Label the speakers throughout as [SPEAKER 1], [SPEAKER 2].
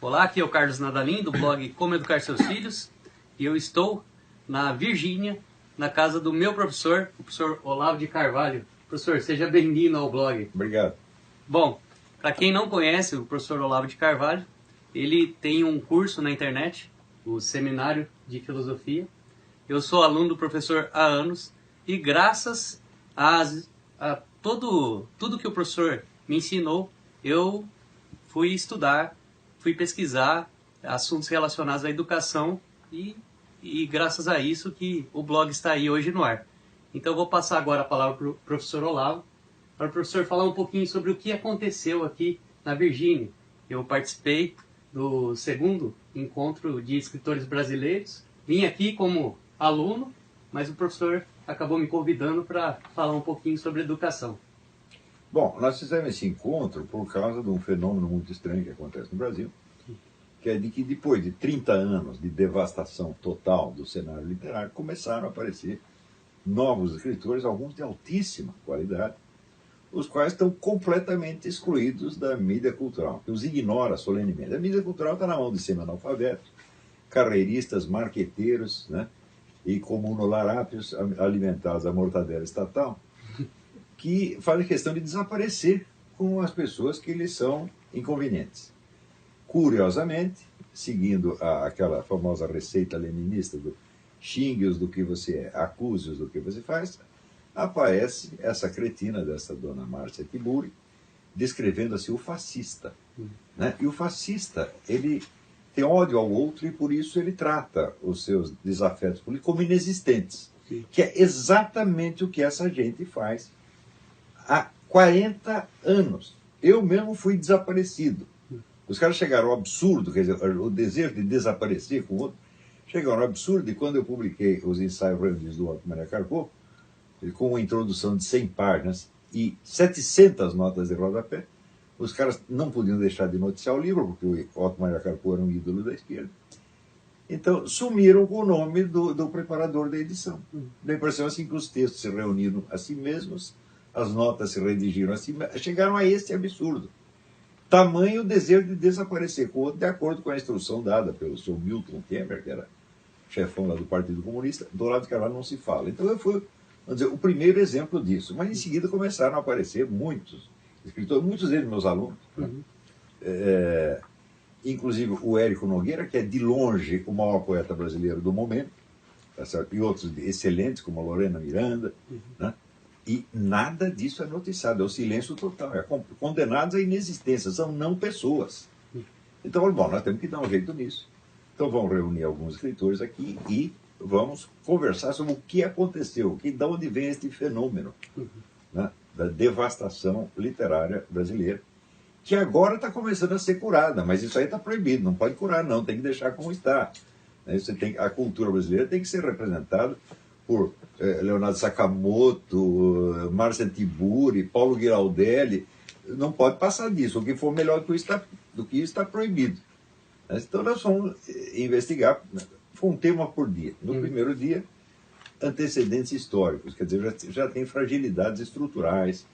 [SPEAKER 1] Olá, aqui é o Carlos Nadalim, do blog Como Educar Seus Filhos, e eu estou na Virgínia, na casa do meu professor, o professor Olavo de Carvalho. Professor, seja bem-vindo ao blog.
[SPEAKER 2] Obrigado.
[SPEAKER 1] Bom, para quem não conhece o professor Olavo de Carvalho, ele tem um curso na internet, o Seminário de Filosofia. Eu sou aluno do professor há anos e graças a tudo que o professor me ensinou, eu fui estudar, fui pesquisar assuntos relacionados à educação e graças a isso que o blog está aí hoje no ar. Então eu vou passar agora a palavra para o professor Olavo, para o professor falar um pouquinho sobre o que aconteceu aqui na Virgínia. Eu participei do segundo encontro de escritores brasileiros, vim aqui como aluno, mas o professor acabou me convidando para falar um pouquinho sobre educação.
[SPEAKER 2] Bom, nós fizemos esse encontro por causa de um fenômeno muito estranho que acontece no Brasil, que é de que depois de 30 anos de devastação total do cenário literário, começaram a aparecer novos escritores, alguns de altíssima qualidade, os quais estão completamente excluídos da mídia cultural, que os ignora solenemente. A mídia cultural está na mão de semi-analfabetos, carreiristas, marqueteiros, né, e comunolarápios alimentados à mortadela estatal, que fazem questão de desaparecer com as pessoas que lhes são inconvenientes. Curiosamente, seguindo aquela famosa receita leninista do xingue-os do que você é, acuse-os do que você faz, aparece essa cretina dessa dona Márcia Tiburi, descrevendo-se o fascista. Né? E o fascista, ele tem ódio ao outro e por isso ele trata os seus desafetos políticos como inexistentes. Sim. Que é exatamente o que essa gente faz há 40 anos. Eu mesmo fui desaparecido. Os caras chegaram ao absurdo, quer dizer, o desejo de desaparecer com o outro, chegaram ao absurdo e quando eu publiquei os ensaios reunidos do Otto Maria Carpo, com uma introdução de 100 páginas e 700 notas de rodapé, os caras não podiam deixar de noticiar o livro, porque o Otto Maria Carpo era um ídolo da esquerda. Então, sumiram com o nome do preparador da edição. Dá a impressão assim que os textos se reuniram a si mesmos, as notas se redigiram a si mesmos, chegaram a esse absurdo. Tamanho o desejo de desaparecer com o outro, de acordo com a instrução dada pelo seu Milton Temer, que era chefão lá do Partido Comunista, do Olavo de Carvalho não se fala. Então eu fui, vamos dizer, o primeiro exemplo disso. Mas em seguida começaram a aparecer muitos escritores, muitos deles meus alunos. Uhum. Inclusive o Érico Nogueira, que é de longe o maior poeta brasileiro do momento, tá certo? E outros excelentes, como a Lorena Miranda, né? E nada disso é noticiado, é o silêncio total, é condenados à inexistência, são não pessoas. Então, bom, nós temos que dar um jeito nisso. Então vamos reunir alguns escritores aqui e vamos conversar sobre o que aconteceu, de onde vem este fenômeno, né, da devastação literária brasileira, que agora está começando a ser curada, mas isso aí está proibido, não pode curar não, tem que deixar como está. A cultura brasileira tem que ser representada por Leonardo Sakamoto, Márcia Tiburi, Paulo Giraldelli, não pode passar disso, o que for melhor do que isso está proibido. Então nós vamos investigar, foi um tema por dia. No primeiro dia, antecedentes históricos, quer dizer, já tem fragilidades estruturais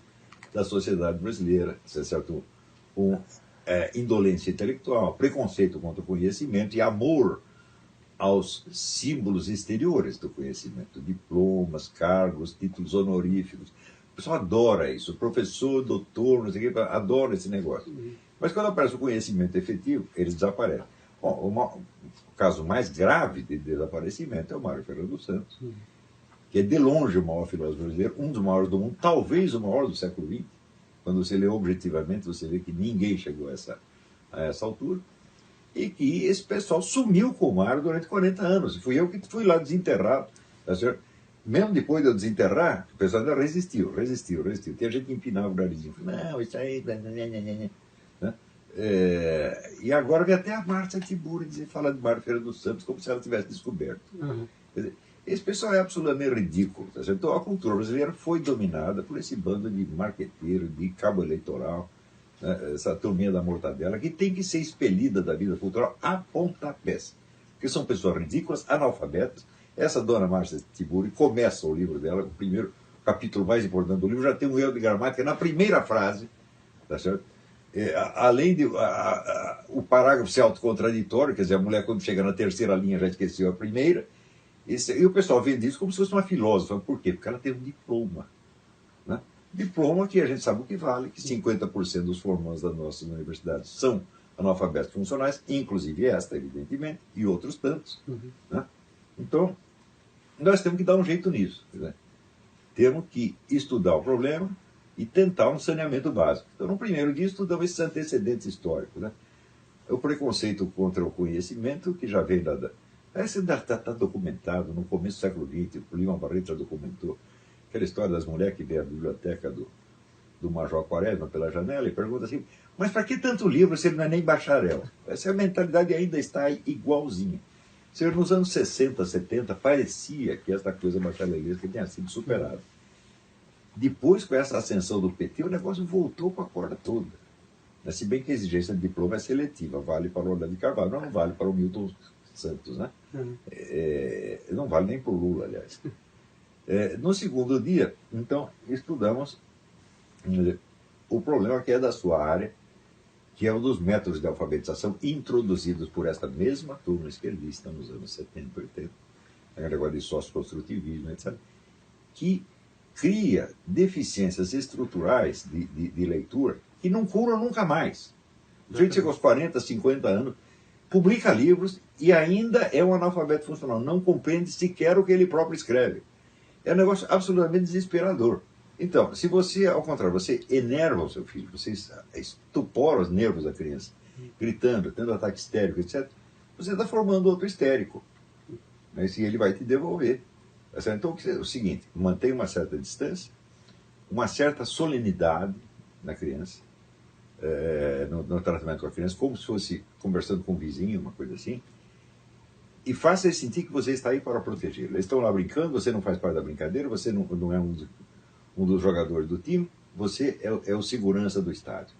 [SPEAKER 2] da sociedade brasileira, certo? Com indolência intelectual, preconceito contra o conhecimento e amor aos símbolos exteriores do conhecimento, diplomas, cargos, títulos honoríficos. O pessoal adora isso, professor, doutor, não sei o que, adora esse negócio. Mas quando aparece o conhecimento efetivo, eles desaparecem. Bom, o caso mais grave de desaparecimento é o Mário Ferreira dos Santos, que é de longe o maior filósofo brasileiro, um dos maiores do mundo, talvez o maior do século XX. Quando você lê objetivamente, você vê que ninguém chegou a essa altura. E que esse pessoal sumiu com o Mário durante 40 anos. Fui eu que fui lá desenterrado. Tá certo? Mesmo depois de eu desenterrar, o pessoal ainda resistiu. Tem gente que empinava o narizinho. Não, isso aí... Né? E agora vem até a Márcia Tiburi dizer, fala de Mário Ferreira dos Santos como se ela tivesse descoberto. Quer dizer, esse pessoal é absolutamente ridículo. Tá certo? Então a cultura brasileira foi dominada por esse bando de marqueteiro, de cabo eleitoral, essa turminha da mortadela, que tem que ser expelida da vida cultural a pontapés. Porque são pessoas ridículas, analfabetas. Essa dona Márcia Tiburi começa o livro dela, o primeiro capítulo mais importante do livro, já tem um erro de gramática na primeira frase, tá certo? além de o parágrafo ser autocontraditório, quer dizer, a mulher quando chega na terceira linha já esqueceu a primeira, e o pessoal vende isso como se fosse uma filósofa. Por quê? Porque ela tem um diploma. Né? Diploma que a gente sabe o que vale, que 50% dos formandos das nossas universidades são analfabetos funcionais, inclusive esta, evidentemente, e outros tantos. Né? Então, nós temos que dar um jeito nisso. Né? Temos que estudar o problema e tentar um saneamento básico. Então, no primeiro dia, estudamos esses antecedentes históricos. Né? O preconceito contra o conhecimento, que já vem Esse está documentado no começo do século XX, o Lima Barreto já documentou aquela história das mulheres que vê a biblioteca do Major Quaresma pela janela e pergunta assim, mas para que tanto livro se ele não é nem bacharel? Essa mentalidade ainda está igualzinha. Nos anos 60, 70, parecia que essa coisa bacharelesca tinha sido superada. Depois, com essa ascensão do PT, o negócio voltou com a corda toda. Se bem que a exigência de diploma é seletiva, vale para o Olavo de Carvalho, mas não vale para o Milton Santos, né? Não vale nem para o Lula, aliás. No segundo dia, então, estudamos o problema que é da sua área, que é um dos métodos de alfabetização introduzidos por esta mesma turma esquerdista nos anos 70, 80, a negócio de sócio-construtivismo, etc., que cria deficiências estruturais de leitura que não curam nunca mais. O sujeito chega aos 40, 50 anos, publica livros e ainda é um analfabeto funcional, não compreende sequer o que ele próprio escreve. É um negócio absolutamente desesperador. Então, se você, ao contrário, você enerva o seu filho, você estupora os nervos da criança, gritando, tendo ataque histérico, etc., você está formando outro histérico. Mas ele vai te devolver. Então, é o seguinte, mantenha uma certa distância, uma certa solenidade na criança, no tratamento com a criança, como se fosse conversando com um vizinho, uma coisa assim, e faça ele sentir que você está aí para protegê-lo. Eles estão lá brincando, você não faz parte da brincadeira, você não é um dos jogadores do time, você é o segurança do estádio.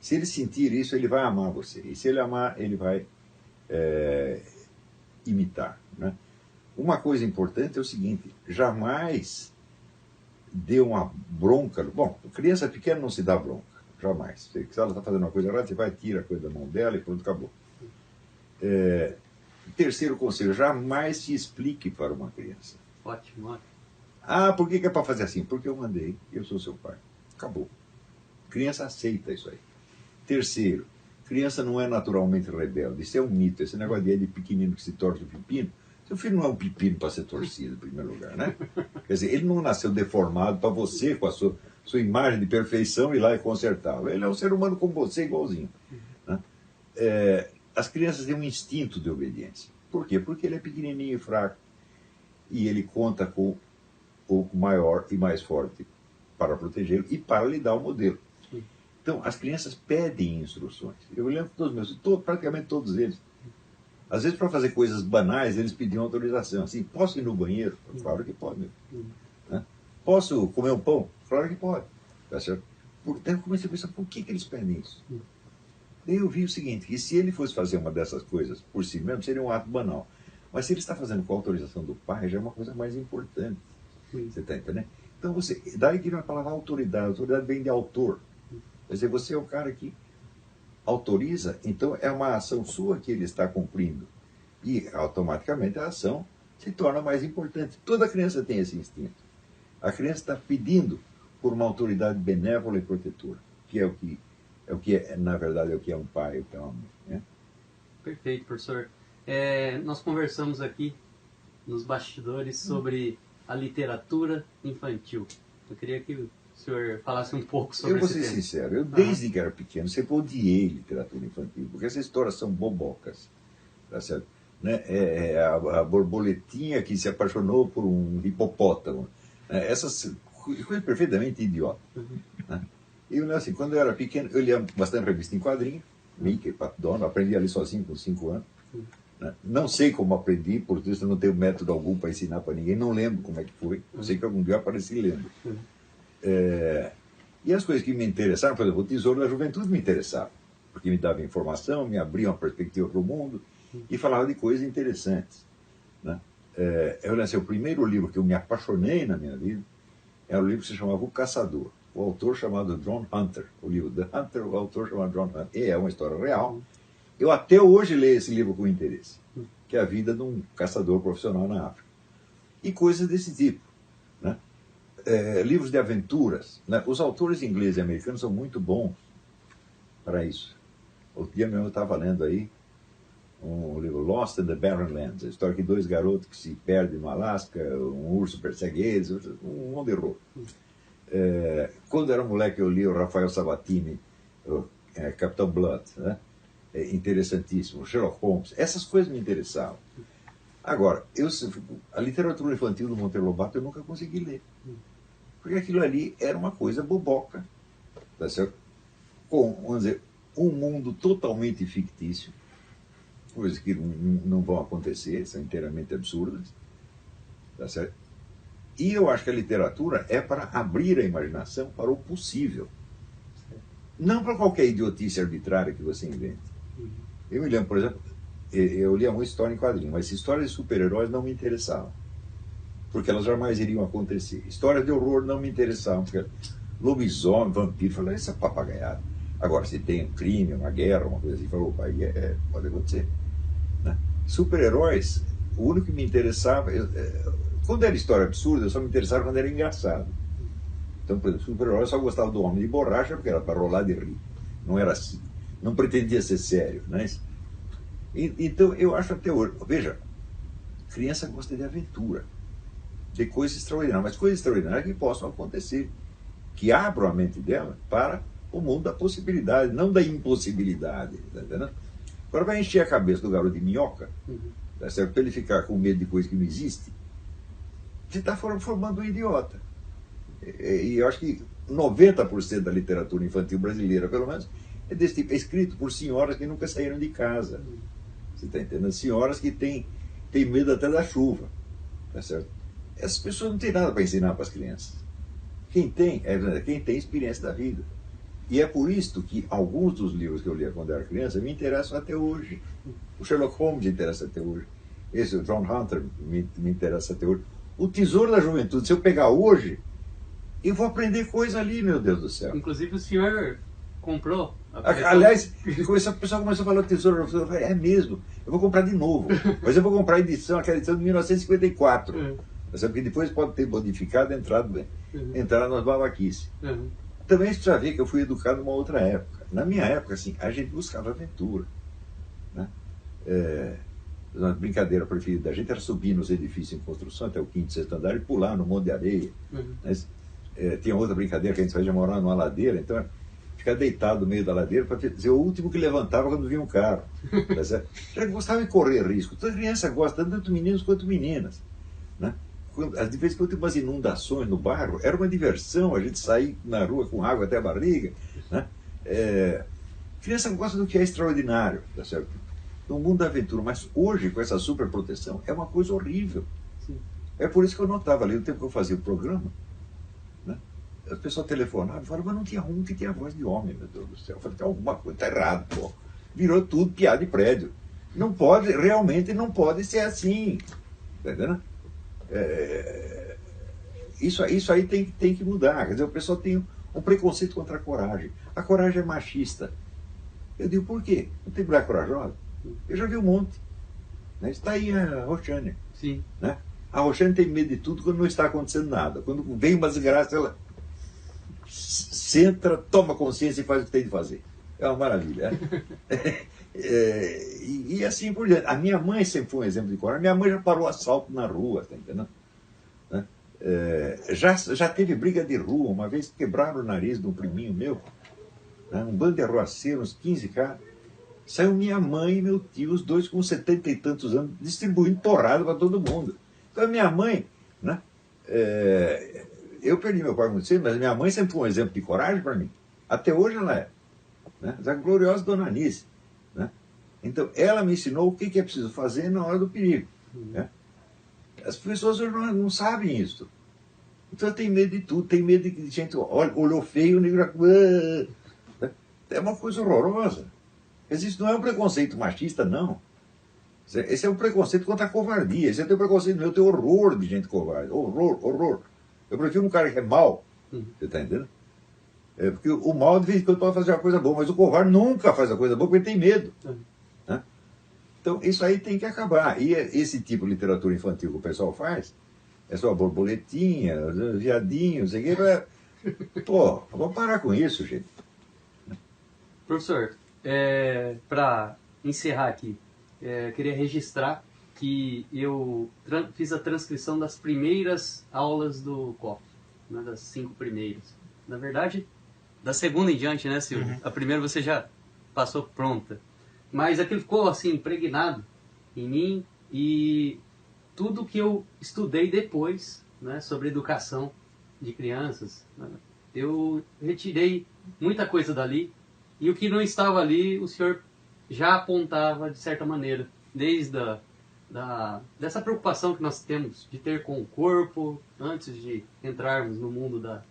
[SPEAKER 2] Se ele sentir isso, ele vai amar você. E se ele amar, ele vai imitar. Né? Uma coisa importante é o seguinte, jamais dê uma bronca. Bom, criança pequena não se dá bronca, jamais. Se ela está fazendo uma coisa errada, você vai, tira a coisa da mão dela e pronto, acabou. Terceiro conselho, jamais se explique para uma criança.
[SPEAKER 1] Ótimo, ótimo.
[SPEAKER 2] Por que é para fazer assim? Porque eu mandei, eu sou seu pai. Acabou. Criança aceita isso aí. Terceiro, criança não é naturalmente rebelde. Isso é um mito. Esse negócio de pequenino que se torce o pepino. Seu filho não é um pepino para ser torcido, em primeiro lugar, né? Quer dizer, ele não nasceu deformado para você, com a sua imagem de perfeição, ir lá e consertá-lo. Ele é um ser humano como você, igualzinho. Né? As crianças têm um instinto de obediência. Por quê? Porque ele é pequenininho e fraco. E ele conta com o maior e mais forte para protegê-lo e para lhe dar o modelo. Então, as crianças pedem instruções. Eu lembro dos meus, praticamente todos eles. Às vezes, para fazer coisas banais, eles pediam autorização. Assim, posso ir no banheiro? Claro que pode. Meu. Né? Posso comer um pão? Claro que pode. Tá certo? Daí eu comecei a pensar, por que eles pedem isso? Daí eu vi o seguinte, que se ele fosse fazer uma dessas coisas por si mesmo, seria um ato banal. Mas se ele está fazendo com a autorização do pai, já é uma coisa mais importante. Você está entendendo? Então, daí que vem a palavra autoridade. A autoridade vem de autor. Quer dizer, você é o cara que autoriza, então é uma ação sua que ele está cumprindo. E, automaticamente, a ação se torna mais importante. Toda criança tem esse instinto. A criança está pedindo por uma autoridade benévola e protetora, que é o que na verdade, é o que é um pai, o que é uma mãe. Né?
[SPEAKER 1] Perfeito, professor. Nós conversamos aqui nos bastidores sobre a literatura infantil. Eu queria que o senhor falasse um pouco sobre isso.
[SPEAKER 2] Eu vou ser sincero, eu desde que era pequeno sempre odiei literatura infantil, porque essas histórias são bobocas. Tá certo? Né? A borboletinha que se apaixonou por um hipopótamo. Essas coisas perfeitamente idiotas. Né? Eu, assim, quando eu era pequeno, eu lia bastante revista em quadrinhos, Mickey, Pato Donald, aprendi a ler sozinho com 5 anos. Né? Não sei como aprendi, porque eu não tenho método algum para ensinar para ninguém, não lembro como é que foi, sei que algum dia eu apareci lendo. E as coisas que me interessaram, por exemplo, o Tesouro da Juventude me interessava, porque me dava informação, me abria uma perspectiva para o mundo e falava de coisas interessantes. Né? Eu lancei o primeiro livro que eu me apaixonei na minha vida, era um livro que se chamava O Caçador. o autor chamado John Hunter, o livro The Hunter, o autor chamado John Hunter, e é uma história real. Eu até hoje leio esse livro com interesse, que é a vida de um caçador profissional na África. E coisas desse tipo, né? Livros de aventuras, né? Os autores ingleses e americanos são muito bons para isso. Outro dia mesmo eu estava lendo aí um livro, Lost in the Barren Lands, a história de dois garotos que se perdem no Alasca, um urso persegue eles, um monte de horror. Quando era moleque eu li o Rafael Sabatini, Capitão Blood, né? Interessantíssimo, Sherlock Holmes, essas coisas me interessavam. Agora, a literatura infantil do Monteiro Lobato eu nunca consegui ler, porque aquilo ali era uma coisa boboca, tá certo? Com, vamos dizer, um mundo totalmente fictício, coisas que não vão acontecer, são inteiramente absurdas, tá certo? E eu acho que a literatura é para abrir a imaginação para o possível, não para qualquer idiotice arbitrária que você invente. Eu me lembro, por exemplo, eu lia muita história em quadrinhos, mas histórias de super-heróis não me interessavam, porque elas jamais iriam acontecer. Histórias de horror não me interessavam, porque lobisomem, vampiro, eu falei, isso é papagaiado. Agora, se tem um crime, uma guerra, uma coisa assim, falou, aí pode acontecer. Né? Super-heróis, o único que me interessava, quando era história absurda, eu só me interessava quando era engraçado. Então, por exemplo, super-herói eu só gostava do Homem de Borracha, porque era para rolar de rir. Não era assim. Não pretendia ser sério. Né? Então, eu acho até hoje, veja, criança gosta de aventura, de coisas extraordinárias, mas coisas extraordinárias que possam acontecer, que abram a mente dela para o mundo da possibilidade, não da impossibilidade. Tá entendendo? Agora vai encher a cabeça do garoto de minhoca, tá certo? Para ele ficar com medo de coisa que não existe, você está formando um idiota. E eu acho que 90% da literatura infantil brasileira, pelo menos, é desse tipo, é escrito por senhoras que nunca saíram de casa. Você está entendendo? Senhoras que têm medo até da chuva, tá certo? Essas pessoas não têm nada para ensinar para as crianças. Quem tem experiência da vida. E é por isso que alguns dos livros que eu lia quando era criança me interessam até hoje. O Sherlock Holmes me interessa até hoje. Esse, o John Hunter, me interessa até hoje. O Tesouro da Juventude, se eu pegar hoje, eu vou aprender coisa ali, meu Deus do céu.
[SPEAKER 1] Inclusive o senhor comprou
[SPEAKER 2] Aliás, o pessoal começou a falar do Tesouro da Juventude, eu falei, é mesmo, eu vou comprar de novo. Mas eu vou comprar aquela edição de 1954. Porque depois pode ter modificado e entrar nas babaquices. Também você já vê que eu fui educado numa outra época. Na minha época, assim, a gente buscava aventura. Né? Uma brincadeira preferida da gente era subir nos edifícios em construção, até o 5º, 6º andar, e pular no monte de areia. Mas, tinha outra brincadeira que a gente fazia morar numa ladeira, então ficar deitado no meio da ladeira para ser o último que levantava quando vinha um carro. A gente gostava de correr risco. Toda criança gosta, tanto meninos quanto meninas. Né? De vez em quando tem umas inundações no bairro, era uma diversão a gente sair na rua com água até a barriga. Né? Criança gosta do que é extraordinário, tá certo? No mundo da aventura, mas hoje, com essa superproteção, é uma coisa horrível. Sim. É por isso que eu notava ali, no tempo que eu fazia o programa, né? As pessoas telefonavam e falavam, mas não tinha um que tinha voz de homem, meu Deus do céu. Eu falei, tem alguma coisa, tá errado, pô. Virou tudo piada de prédio. Não pode, realmente não pode ser assim. Tá entendendo? Isso aí tem que mudar. Quer dizer, o pessoal tem um preconceito contra a coragem. A coragem é machista. Eu digo, por quê? Não tem mulher corajosa? Eu já vi um monte. Né? Está aí a Roxane.
[SPEAKER 1] Sim. Né?
[SPEAKER 2] A Roxane tem medo de tudo quando não está acontecendo nada. Quando vem uma desgraça, ela senta, toma consciência e faz o que tem de fazer. É uma maravilha. E assim por diante. A minha mãe sempre foi um exemplo de coragem. Minha mãe já parou assalto na rua, tá entendendo? Né? Já teve briga de rua. Uma vez quebraram o nariz de um priminho meu. Né? Um bando de arruaceiros, uns 15 caras. Saiu minha mãe e meu tio, os dois com 70 e tantos anos, distribuindo porrada para todo mundo. Então, minha mãe, né? Eu perdi meu pai muito cedo, mas minha mãe sempre foi um exemplo de coragem para mim. Até hoje ela é. Né? A gloriosa Dona Anice. Né? Então, ela me ensinou o que é preciso fazer na hora do perigo. Né? As pessoas hoje não sabem isso. Então, tem medo de tudo, tem medo de gente olhou feio, o negro. É uma coisa horrorosa. Mas isso não é um preconceito machista, não. Esse é um preconceito contra a covardia. Esse é um preconceito meu. Eu tenho horror de gente covarde. Horror. Eu prefiro um cara que é mau. Você está entendendo? Porque o mal, de vez em quando, pode fazer uma coisa boa, mas o covarde nunca faz a coisa boa porque ele tem medo. Né? Então, isso aí tem que acabar. E esse tipo de literatura infantil que o pessoal faz, é só borboletinha, viadinho, não sei o quê. Pô, vamos parar com isso, gente.
[SPEAKER 1] Professor, para encerrar aqui, queria registrar que eu fiz a transcrição das primeiras aulas do COF, né, das 5 primeiras. Na verdade, da segunda em diante, né, Silvio? Uhum. A primeira você já passou pronta. Mas aquilo ficou assim, impregnado em mim, e tudo que eu estudei depois, né, sobre educação de crianças, né, eu retirei muita coisa dali, e o que não estava ali, o senhor já apontava de certa maneira, desde dessa preocupação que nós temos de ter com o corpo, antes de entrarmos no mundo da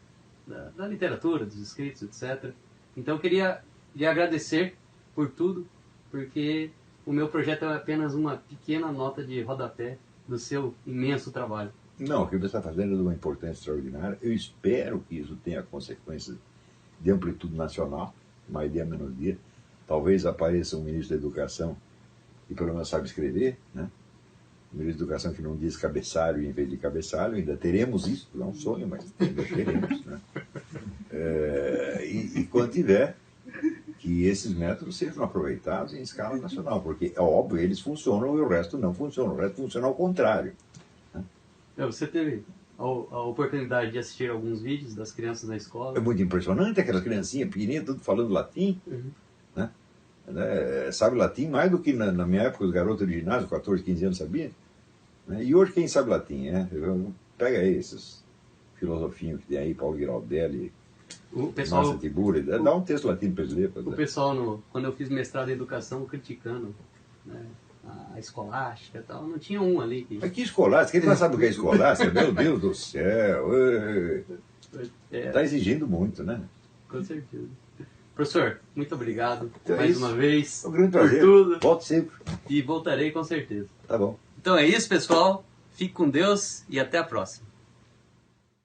[SPEAKER 1] literatura, dos escritos, etc. Então eu queria lhe agradecer por tudo, porque o meu projeto é apenas uma pequena nota de rodapé do seu imenso trabalho.
[SPEAKER 2] Não, o que você está fazendo é de uma importância extraordinária. Eu espero que isso tenha consequências de amplitude nacional, mais dia menos dia. Talvez apareça um ministro da Educação que pelo menos sabe escrever, né? Um ministro da Educação que não diz cabeçalho em vez de cabeçalho. Ainda teremos isso, não é um sonho, mas ainda teremos. Né? E quando tiver, que esses métodos sejam aproveitados em escala nacional, porque é óbvio, eles funcionam e o resto não funciona. O resto funciona ao contrário. Né?
[SPEAKER 1] Você teve a oportunidade de assistir alguns vídeos das crianças na escola?
[SPEAKER 2] É muito impressionante, aquelas criancinhas pequenininhas, tudo falando latim.
[SPEAKER 1] Uhum.
[SPEAKER 2] Né? Sabe latim mais do que na minha época os garotos de ginásio, 14, 15 anos, sabiam. Né? E hoje quem sabe latim? Pega aí esses filosofinhos que tem aí, Paulo Giraldelli,
[SPEAKER 1] o pessoal,
[SPEAKER 2] Nossa Tibúria, dá um texto latino para eles lerem.
[SPEAKER 1] O pessoal, quando eu fiz mestrado em educação, criticando, né, a escolástica e tal, não tinha um ali que...
[SPEAKER 2] Mas que escolástica? Ele não sabe o que é escolástica? Meu Deus do céu! Está exigindo muito, né?
[SPEAKER 1] Com certeza. Professor, muito obrigado
[SPEAKER 2] então
[SPEAKER 1] mais uma vez.
[SPEAKER 2] É um grande prazer.
[SPEAKER 1] Por tudo.
[SPEAKER 2] Volte sempre.
[SPEAKER 1] E voltarei com certeza.
[SPEAKER 2] Tá bom.
[SPEAKER 1] Então é isso, pessoal. Fique com Deus e até a próxima.